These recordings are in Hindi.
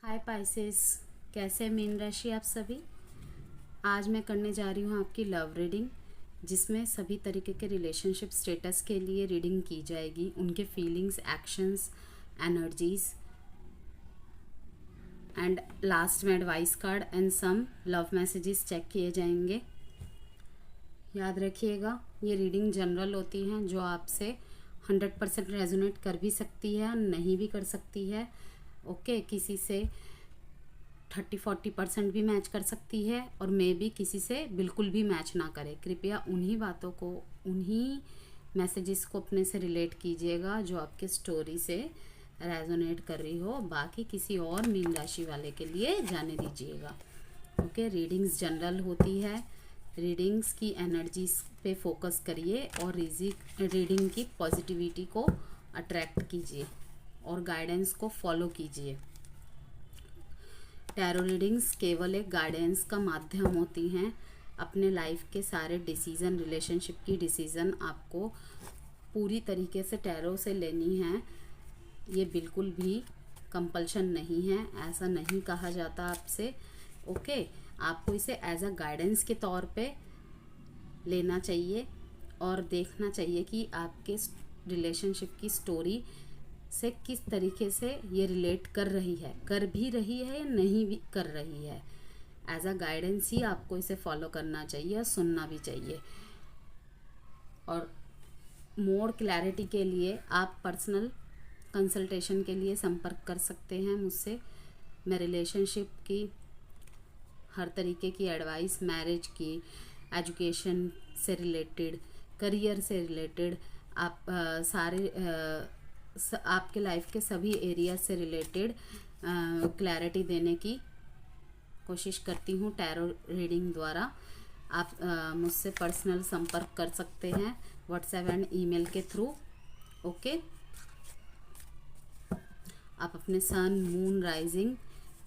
हाय पाइसेस, कैसे मीन राशि आप सभी। आज मैं करने जा रही हूँ आपकी लव रीडिंग, जिसमें सभी तरीके के रिलेशनशिप स्टेटस के लिए रीडिंग की जाएगी। उनके feelings, actions, energies and last में advice card and some love messages check किए जाएंगे। याद रखिएगा, ये रीडिंग जनरल होती हैं, जो आपसे 100% रेजोनेट कर भी सकती है, नहीं भी कर सकती है। ओके, किसी से 30-40% भी मैच कर सकती है और मे भी किसी से बिल्कुल भी मैच ना करे। कृपया उन्हीं बातों को, उन्हीं मैसेजेस को अपने से रिलेट कीजिएगा जो आपके स्टोरी से रेजोनेट कर रही हो। बाकी किसी और मीन राशि वाले के लिए जाने दीजिएगा। ओके, रीडिंग्स जनरल होती है। रीडिंग्स की एनर्जीज पे फोकस करिए और रीडिंग की पॉजिटिविटी को अट्रैक्ट कीजिए और गाइडेंस को फॉलो कीजिए। टैरो रीडिंग्स केवल एक गाइडेंस का माध्यम होती हैं। अपने लाइफ के सारे डिसीज़न, रिलेशनशिप की डिसीज़न आपको पूरी तरीके से टैरो से लेनी है। ये बिल्कुल भी कंपल्शन नहीं है, ऐसा नहीं कहा जाता आपसे। ओके, आपको इसे एज अ गाइडेंस के तौर पे लेना चाहिए और देखना चाहिए कि आपके रिलेशनशिप की स्टोरी से किस तरीके से ये रिलेट कर रही है, कर भी रही है या नहीं भी कर रही है। एज अ गाइडेंस ही आपको इसे फॉलो करना चाहिए और सुनना भी चाहिए। और मोर क्लैरिटी के लिए आप पर्सनल कंसल्टेशन के लिए संपर्क कर सकते हैं मुझसे। मैं रिलेशनशिप की हर तरीके की एडवाइस, मैरिज की, एजुकेशन से रिलेटेड, करियर से रिलेटेड, आप आपके लाइफ के सभी एरिया से रिलेटेड क्लैरिटी देने की कोशिश करती हूँ टैरो रीडिंग द्वारा। आप मुझसे पर्सनल संपर्क कर सकते हैं व्हाट्सएप एंड ईमेल के थ्रू। ओके, आप अपने सन, मून, राइजिंग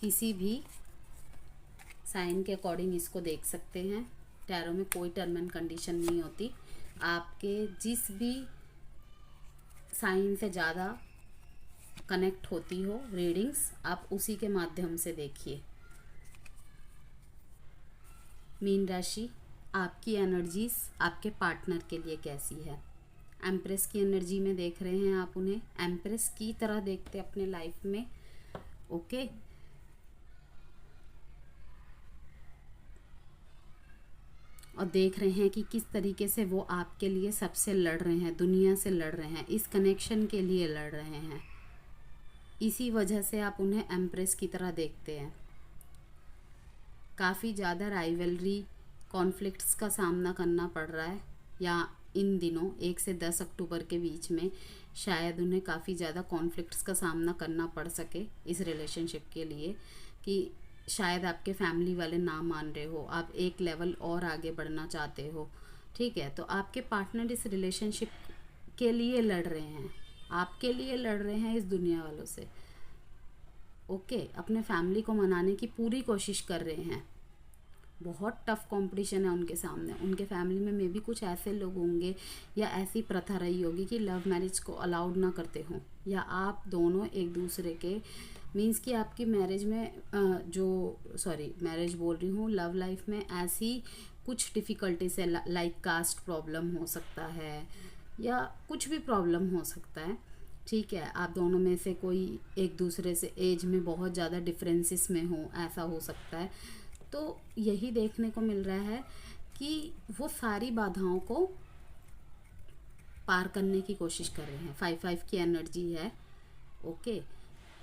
किसी भी साइन के अकॉर्डिंग इसको देख सकते हैं। टैरो में कोई टर्म एंड कंडीशन नहीं होती। आपके जिस भी साइन से ज़्यादा कनेक्ट होती हो रीडिंग्स, आप उसी के माध्यम से देखिए। मीन राशि, आपकी एनर्जीज आपके पार्टनर के लिए कैसी है। एम्प्रेस की एनर्जी में देख रहे हैं आप उन्हें, एम्प्रेस की तरह देखते अपने लाइफ में। ओके, और देख रहे हैं कि किस तरीके से वो आपके लिए सबसे लड़ रहे हैं, दुनिया से लड़ रहे हैं, इस कनेक्शन के लिए लड़ रहे हैं। इसी वजह से आप उन्हें एम्प्रेस की तरह देखते हैं। काफ़ी ज़्यादा राइवलरी, कॉन्फ्लिक्ट्स का सामना करना पड़ रहा है, या इन दिनों 1 से 10 अक्टूबर के बीच में शायद उन्हें काफ़ी ज़्यादा कॉन्फ्लिक्ट्स का सामना करना पड़ सके इस रिलेशनशिप के लिए। कि शायद आपके फैमिली वाले ना मान रहे हो, आप एक लेवल और आगे बढ़ना चाहते हो। ठीक है, तो आपके पार्टनर इस रिलेशनशिप के लिए लड़ रहे हैं, आपके लिए लड़ रहे हैं इस दुनिया वालों से। ओके, अपने फैमिली को मनाने की पूरी कोशिश कर रहे हैं। बहुत टफ कंपटीशन है उनके सामने। उनके फैमिली में मे भी कुछ ऐसे लोग होंगे या ऐसी प्रथा रही होगी कि लव मैरिज को अलाउड ना करते हों, या आप दोनों एक दूसरे के मीन्स कि आपकी मैरिज में मैरिज बोल रही हूँ, लव लाइफ में ऐसी कुछ डिफ़िकल्टीज है, लाइक कास्ट प्रॉब्लम हो सकता है या कुछ भी प्रॉब्लम हो सकता है। ठीक है, आप दोनों में से कोई एक दूसरे से एज में बहुत ज़्यादा डिफरेंसेस में हो, ऐसा हो सकता है। तो यही देखने को मिल रहा है कि वो सारी बाधाओं को पार करने की कोशिश कर रहे हैं। 5-5 की एनर्जी है। ओके,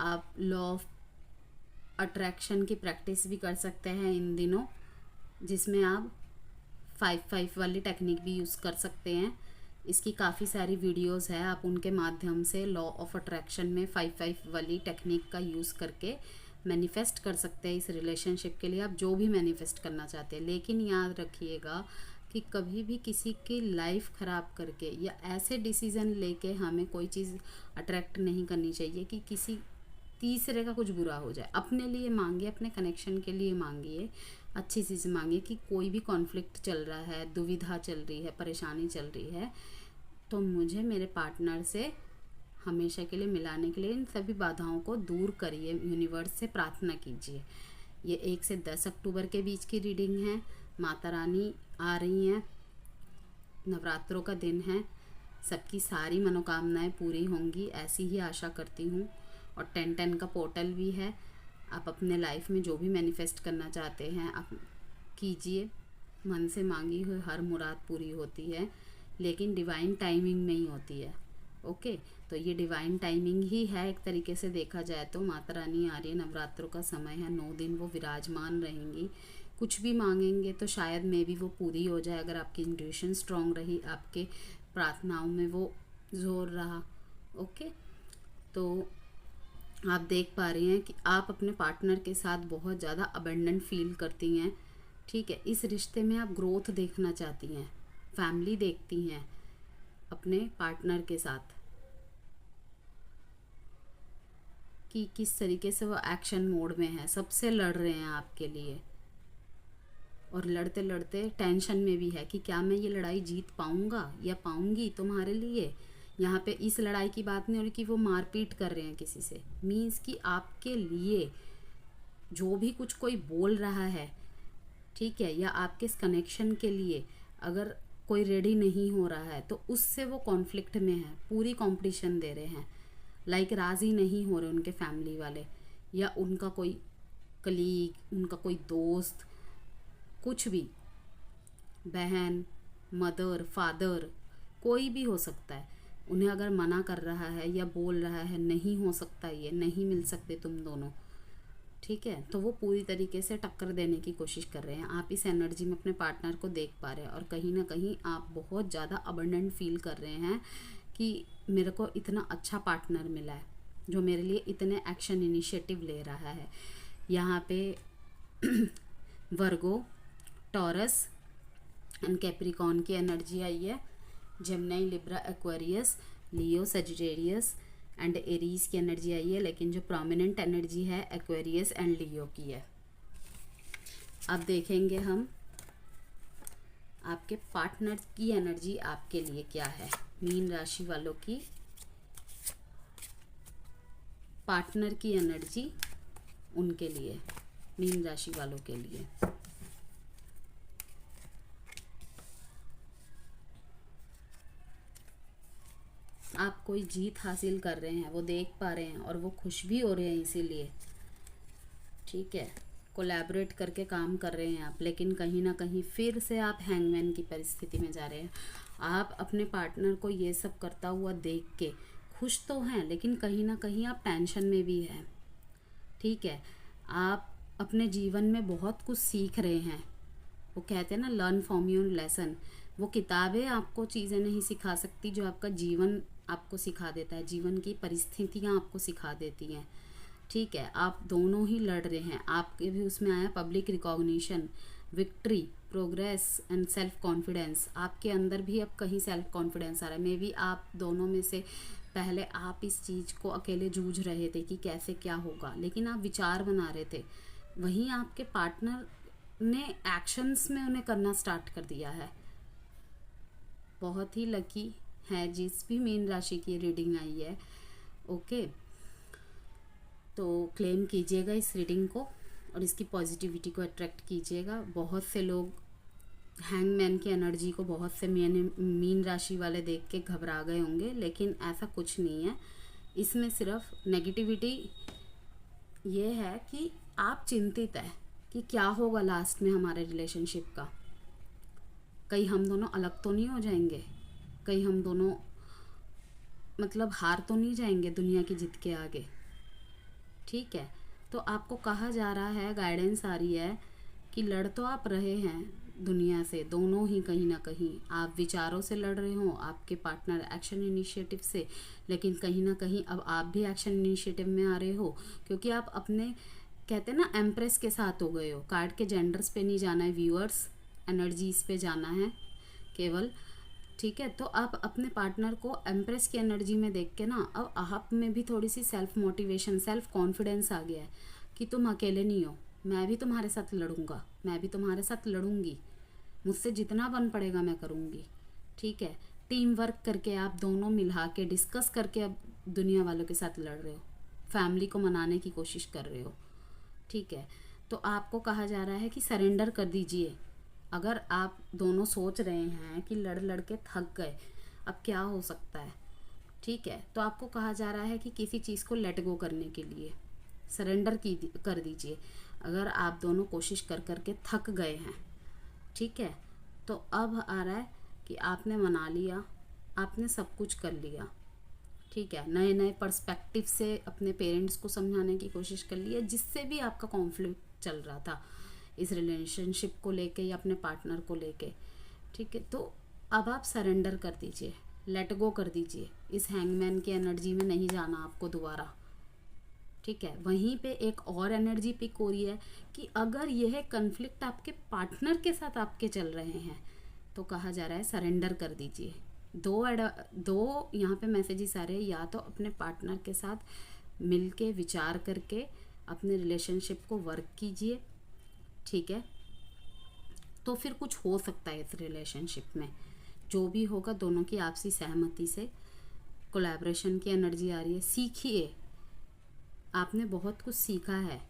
आप लॉ ऑफ अट्रैक्शन की प्रैक्टिस भी कर सकते हैं इन दिनों, जिसमें आप 5-5 वाली टेक्निक भी यूज़ कर सकते हैं। इसकी काफ़ी सारी वीडियोस है, आप उनके माध्यम से लॉ ऑफ अट्रैक्शन में 5-5 वाली टेक्निक का यूज़ करके मैनिफेस्ट कर सकते हैं इस रिलेशनशिप के लिए, आप जो भी मैनिफेस्ट करना चाहते हैं। लेकिन याद रखिएगा कि कभी भी किसी की लाइफ ख़राब करके या ऐसे डिसीज़न लेके हमें कोई चीज़ अट्रैक्ट नहीं करनी चाहिए कि किसी तीसरे का कुछ बुरा हो जाए। अपने लिए मांगिए, अपने कनेक्शन के लिए मांगिए, अच्छी चीज़ मांगिए। कि कोई भी कॉन्फ्लिक्ट चल रहा है, दुविधा चल रही है, परेशानी चल रही है, तो मुझे मेरे पार्टनर से हमेशा के लिए मिलाने के लिए इन सभी बाधाओं को दूर करिए, यूनिवर्स से प्रार्थना कीजिए। ये 1 से 10 अक्टूबर के बीच की रीडिंग है। माता रानी आ रही हैं, नवरात्रों का दिन है, सबकी सारी मनोकामनाएं पूरी होंगी, ऐसी ही आशा करती हूँ। और 10-10 का पोर्टल भी है। आप अपने लाइफ में जो भी मैनिफेस्ट करना चाहते हैं आप कीजिए, मन से मांगी हुई हर मुराद पूरी होती है, लेकिन डिवाइन टाइमिंग में ही होती है। ओके, तो ये डिवाइन टाइमिंग ही है एक तरीके से देखा जाए तो। माता रानी आ रही है, नवरात्रों का समय है, 9 दिन वो विराजमान रहेंगी। कुछ भी मांगेंगे तो शायद मे भी वो पूरी हो जाए, अगर आपकी इंट्यूशन स्ट्रांग रही, आपके प्रार्थनाओं में वो जोर रहा। ओके, तो आप देख पा रही हैं कि आप अपने पार्टनर के साथ बहुत ज़्यादा अबेंडेंट फील करती हैं। ठीक है, इस रिश्ते में आप ग्रोथ देखना चाहती हैं, फैमिली देखती हैं अपने पार्टनर के साथ, कि किस तरीके से वो एक्शन मोड में है, सबसे लड़ रहे हैं आपके लिए, और लड़ते लड़ते टेंशन में भी है कि क्या मैं ये लड़ाई जीत पाऊंगा या पाऊंगी तुम्हारे लिए। यहाँ पे इस लड़ाई की बात नहीं हो रही कि वो मारपीट कर रहे हैं किसी से, मीन्स कि आपके लिए जो भी कुछ कोई बोल रहा है, ठीक है, या आपके इस कनेक्शन के लिए अगर कोई रेडी नहीं हो रहा है तो उससे वो कॉन्फ्लिक्ट में है, पूरी कंपटीशन दे रहे हैं, लाइक राज़ी नहीं हो रहे उनके फैमिली वाले, या उनका कोई कलीग, उनका कोई दोस्त, कुछ भी, बहन, मदर, फादर, कोई भी हो सकता है, उन्हें अगर मना कर रहा है या बोल रहा है नहीं हो सकता, ये नहीं मिल सकते तुम दोनों, ठीक है, तो वो पूरी तरीके से टक्कर देने की कोशिश कर रहे हैं। आप इस एनर्जी में अपने पार्टनर को देख पा रहे हैं, और कहीं ना कहीं आप बहुत ज़्यादा अबंडेंट फील कर रहे हैं कि मेरे को इतना अच्छा पार्टनर मिला है जो मेरे लिए इतने एक्शन इनिशिएटिव ले रहा है। यहाँ पे वर्गो, टॉरस एंड कैप्रिकॉर्न की एनर्जी आई है, Gemini, Libra, Aquarius, Leo, Sagittarius and Aries की एनर्जी आई है, लेकिन जो प्रोमिनेंट एनर्जी है एक्वेरियस एंड लियो की है। अब देखेंगे हम आपके पार्टनर की एनर्जी आपके लिए क्या है। मीन राशि वालों की पार्टनर की एनर्जी उनके लिए, मीन राशि वालों के लिए। आप कोई जीत हासिल कर रहे हैं, वो देख पा रहे हैं, और वो खुश भी हो रहे हैं इसीलिए, ठीक है, कोलैबोरेट करके काम कर रहे हैं आप, लेकिन कहीं ना कहीं फिर से आप हैंगमैन की परिस्थिति में जा रहे हैं। आप अपने पार्टनर को ये सब करता हुआ देख के खुश तो हैं, लेकिन कहीं ना कहीं आप टेंशन में भी हैं, ठीक है। आप अपने जीवन में बहुत कुछ सीख रहे हैं, वो कहते हैं ना लर्न फ्रॉम योर लेसन। वो किताबें आपको चीज़ें नहीं सिखा सकती जो आपका जीवन आपको सिखा देता है, जीवन की परिस्थितियाँ आपको सिखा देती हैं, ठीक है। आप दोनों ही लड़ रहे हैं, आपके भी उसमें आया public recognition, victory, progress and self confidence. आपके अंदर भी अब कहीं सेल्फ कॉन्फिडेंस आ रहा है। मे बी आप दोनों में से पहले आप इस चीज़ को अकेले जूझ रहे थे कि कैसे क्या होगा, लेकिन आप विचार बना रहे थे, वहीं आपके पार्टनर ने एक्शंस में उन्हें करना स्टार्ट कर दिया है। बहुत ही लकी है जिस भी मीन राशि की रीडिंग आई है। ओके, तो क्लेम कीजिएगा इस रीडिंग को और इसकी पॉजिटिविटी को अट्रैक्ट कीजिएगा। बहुत से लोग हैंगमैन की एनर्जी को, बहुत से मीन राशि वाले देख के घबरा गए होंगे, लेकिन ऐसा कुछ नहीं है। इसमें सिर्फ नेगेटिविटी ये है कि आप चिंतित है कि क्या होगा लास्ट में हमारे रिलेशनशिप का, कहीं हम दोनों अलग तो नहीं हो जाएंगे, कहीं हम दोनों मतलब हार तो नहीं जाएंगे दुनिया की जिद के आगे, ठीक है। तो आपको कहा जा रहा है, गाइडेंस आ रही है कि लड़ तो आप रहे हैं दुनिया से, दोनों ही कहीं ना कहीं आप विचारों से लड़ रहे हो, आपके पार्टनर एक्शन इनिशिएटिव से, लेकिन कहीं ना कहीं अब आप भी एक्शन इनिशिएटिव में आ रहे हो, क्योंकि आप अपने कहते हैं ना एम्प्रेस के साथ हो गए हो। कार्ड के जेंडर्स पे नहीं जाना है, व्यूअर्स एनर्जीज पे जाना है केवल, ठीक है। तो आप अपने पार्टनर को एम्प्रेस की एनर्जी में देख के ना, अब आप में भी थोड़ी सी सेल्फ मोटिवेशन, सेल्फ कॉन्फिडेंस आ गया है कि तुम अकेले नहीं हो, मैं भी तुम्हारे साथ लड़ूंगा, मैं भी तुम्हारे साथ लड़ूंगी, मुझसे जितना बन पड़ेगा मैं करूंगी, ठीक है। टीम वर्क करके आप दोनों मिला के डिस्कस करके अब दुनिया वालों के साथ लड़ रहे हो, फैमिली को मनाने की कोशिश कर रहे हो, ठीक है। तो आपको कहा जा रहा है कि सरेंडर कर दीजिए। अगर आप दोनों सोच रहे हैं कि लड़ लड़ के थक गए, अब क्या हो सकता है, ठीक है, तो आपको कहा जा रहा है कि किसी चीज़ को लेट गो करने के लिए सरेंडर कर दीजिए। अगर आप दोनों कोशिश कर कर के थक गए हैं, ठीक है, तो अब आ रहा है कि आपने मना लिया, आपने सब कुछ कर लिया, ठीक है, नए नए पर्सपेक्टिव से अपने पेरेंट्स को समझाने की कोशिश कर ली है, जिससे भी आपका कॉन्फ्लिक्ट चल रहा था इस रिलेशनशिप को लेके या अपने पार्टनर को लेके, ठीक है। तो अब आप सरेंडर कर दीजिए, लेट गो कर दीजिए। इस हैंगमैन की एनर्जी में नहीं जाना आपको दोबारा, ठीक है। वहीं पे एक और एनर्जी पिक हो रही है कि अगर यह कन्फ्लिक्ट आपके पार्टनर के साथ आपके चल रहे हैं तो कहा जा रहा है सरेंडर कर दीजिए। दो यहाँ पे मैसेजेस आ रहे हैं, या तो अपने पार्टनर के साथ मिलके विचार करके अपने रिलेशनशिप को वर्क कीजिए, ठीक है, तो फिर कुछ हो सकता है इस रिलेशनशिप में। जो भी होगा दोनों की आपसी सहमति से, कोलैबोरेशन की एनर्जी आ रही है। सीखिए, आपने बहुत कुछ सीखा है,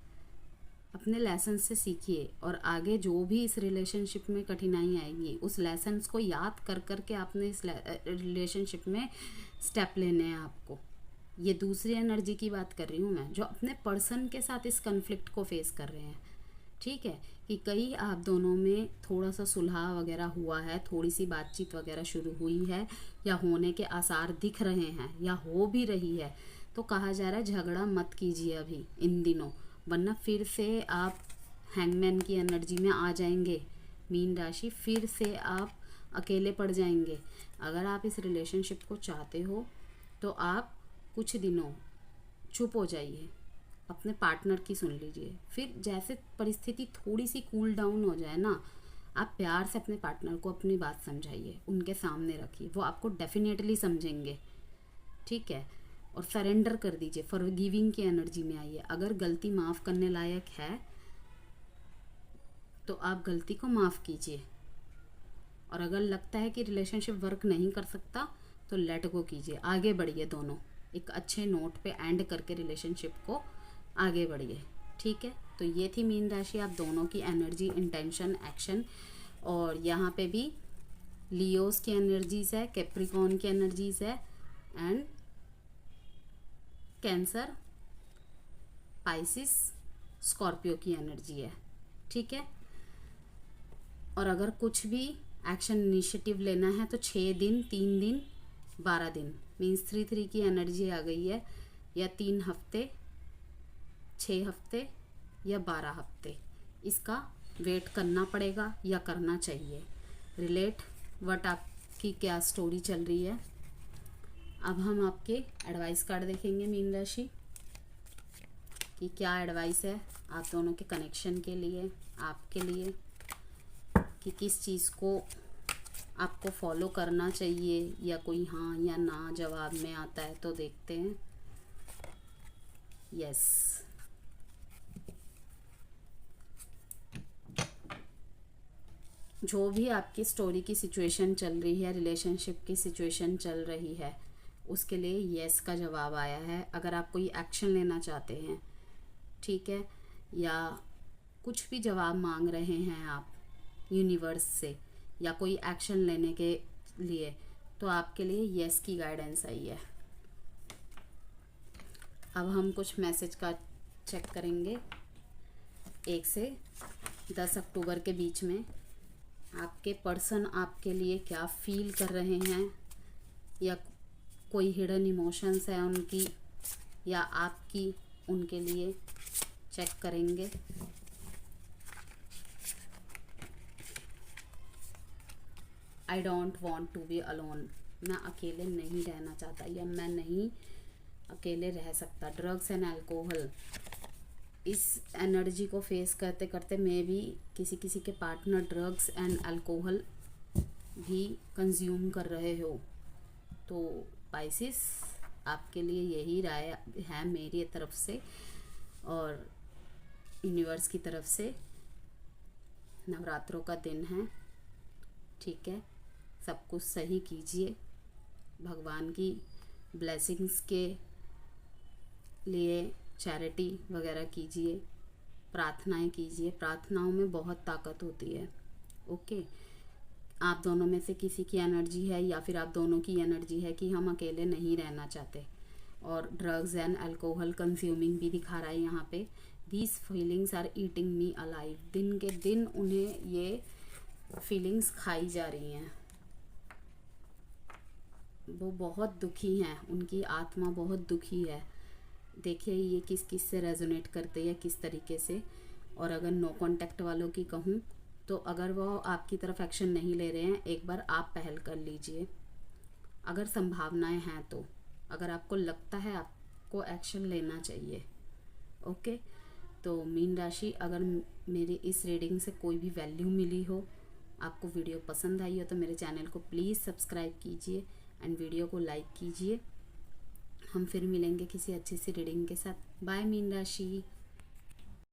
अपने लेसन से सीखिए, और आगे जो भी इस रिलेशनशिप में कठिनाई आएगी उस लेसन्स को याद कर कर के आपने इस रिलेशनशिप में स्टेप लेने हैं आपको। ये दूसरी एनर्जी की बात कर रही हूँ मैं, जो अपने पर्सन के साथ इस कन्फ्लिक्ट को फेस कर रहे हैं, ठीक है, कि कई आप दोनों में थोड़ा सा सुलह वगैरह हुआ है, थोड़ी सी बातचीत वगैरह शुरू हुई है, या होने के आसार दिख रहे हैं, या हो भी रही है, तो कहा जा रहा है झगड़ा मत कीजिए अभी इन दिनों, वरना फिर से आप हैंगमैन की एनर्जी में आ जाएंगे मीन राशि, फिर से आप अकेले पड़ जाएंगे। अगर आप इस रिलेशनशिप को चाहते हो तो आप कुछ दिनों चुप हो जाइए, अपने पार्टनर की सुन लीजिए, फिर जैसे परिस्थिति थोड़ी सी कूल डाउन हो जाए ना, आप प्यार से अपने पार्टनर को अपनी बात समझाइए, उनके सामने रखिए, वो आपको डेफिनेटली समझेंगे, ठीक है। और सरेंडर कर दीजिए, फॉरगिविंग की एनर्जी में आइए। अगर गलती माफ़ करने लायक है तो आप गलती को माफ़ कीजिए, और अगर लगता है कि रिलेशनशिप वर्क नहीं कर सकता तो लेट गो कीजिए, आगे बढ़िए, दोनों एक अच्छे नोट पे एंड करके रिलेशनशिप को आगे बढ़िए, ठीक है। तो ये थी मीन राशि, आप दोनों की एनर्जी, इंटेंशन, एक्शन, और यहाँ पे भी लियोस की एनर्जीज है, कैप्रिकॉर्न की एनर्जीज है, एंड कैंसर, पाइसिस, स्कॉर्पियो की एनर्जी है, ठीक है। और अगर कुछ भी एक्शन इनिशिएटिव लेना है तो 6 दिन, 3 दिन, 12 दिन, मीन्स 3 की एनर्जी आ गई है, या 3 हफ्ते, 6 हफ्ते या 12 हफ्ते, इसका वेट करना पड़ेगा या करना चाहिए। रिलेट व्हाट आपकी क्या स्टोरी चल रही है। अब हम आपके एडवाइस कार्ड देखेंगे मीन राशि कि क्या एडवाइस है आप दोनों के कनेक्शन के लिए, आपके लिए, कि किस चीज़ को आपको फॉलो करना चाहिए, या कोई हाँ या ना जवाब में आता है, तो देखते हैं। यस, जो भी आपकी स्टोरी की सिचुएशन चल रही है, रिलेशनशिप की सिचुएशन चल रही है, उसके लिए यस का जवाब आया है। अगर आप कोई एक्शन लेना चाहते हैं, ठीक है, या कुछ भी जवाब मांग रहे हैं आप यूनिवर्स से, या कोई एक्शन लेने के लिए, तो आपके लिए यस की गाइडेंस आई है। अब हम कुछ मैसेज का चेक करेंगे। 1 से 10 अक्टूबर के बीच में आपके पर्सन आपके लिए क्या फील कर रहे हैं, या कोई हिडन इमोशंस है उनकी या आपकी, उनके लिए चेक करेंगे। I don't want to be alone, मैं अकेले नहीं रहना चाहता, या मैं नहीं अकेले रह सकता। ड्रग्स एंड अल्कोहल, इस एनर्जी को फेस करते करते मैं भी किसी किसी के पार्टनर ड्रग्स एंड अल्कोहल भी कंज्यूम कर रहे हो, तो पाइसिस आपके लिए यही राय है मेरी तरफ से और यूनिवर्स की तरफ से। नवरात्रों का दिन है, ठीक है, सब कुछ सही कीजिए, भगवान की ब्लेसिंग्स के लिए चैरिटी वगैरह कीजिए, प्रार्थनाएं कीजिए। प्रार्थनाओं में बहुत ताकत होती है। ओके, आप दोनों में से किसी की एनर्जी है या फिर आप दोनों की एनर्जी है कि हम अकेले नहीं रहना चाहते, और ड्रग्स एंड अल्कोहल कंज्यूमिंग भी दिखा रहा है यहाँ पे। These feelings are eating me alive. दिन के दिन उन्हें ये फीलिंग्स खाई जा रही हैं। वो बहुत दुखी हैं, उनकी आत्मा बहुत दुखी है। देखिए ये किस किस से रेजोनेट करते हैं, किस तरीके से। और अगर नो कांटेक्ट वालों की कहूँ तो अगर वो आपकी तरफ एक्शन नहीं ले रहे हैं, एक बार आप पहल कर लीजिए अगर संभावनाएं हैं तो। अगर आपको लगता है आपको एक्शन लेना चाहिए। ओके, तो मीन राशि, अगर मेरी इस रीडिंग से कोई भी वैल्यू मिली हो, आपको वीडियो पसंद आई हो, तो मेरे चैनल को प्लीज़ सब्सक्राइब कीजिए एंड वीडियो को लाइक कीजिए। हम फिर मिलेंगे किसी अच्छी सी रीडिंग के साथ। बाय मीन राशि।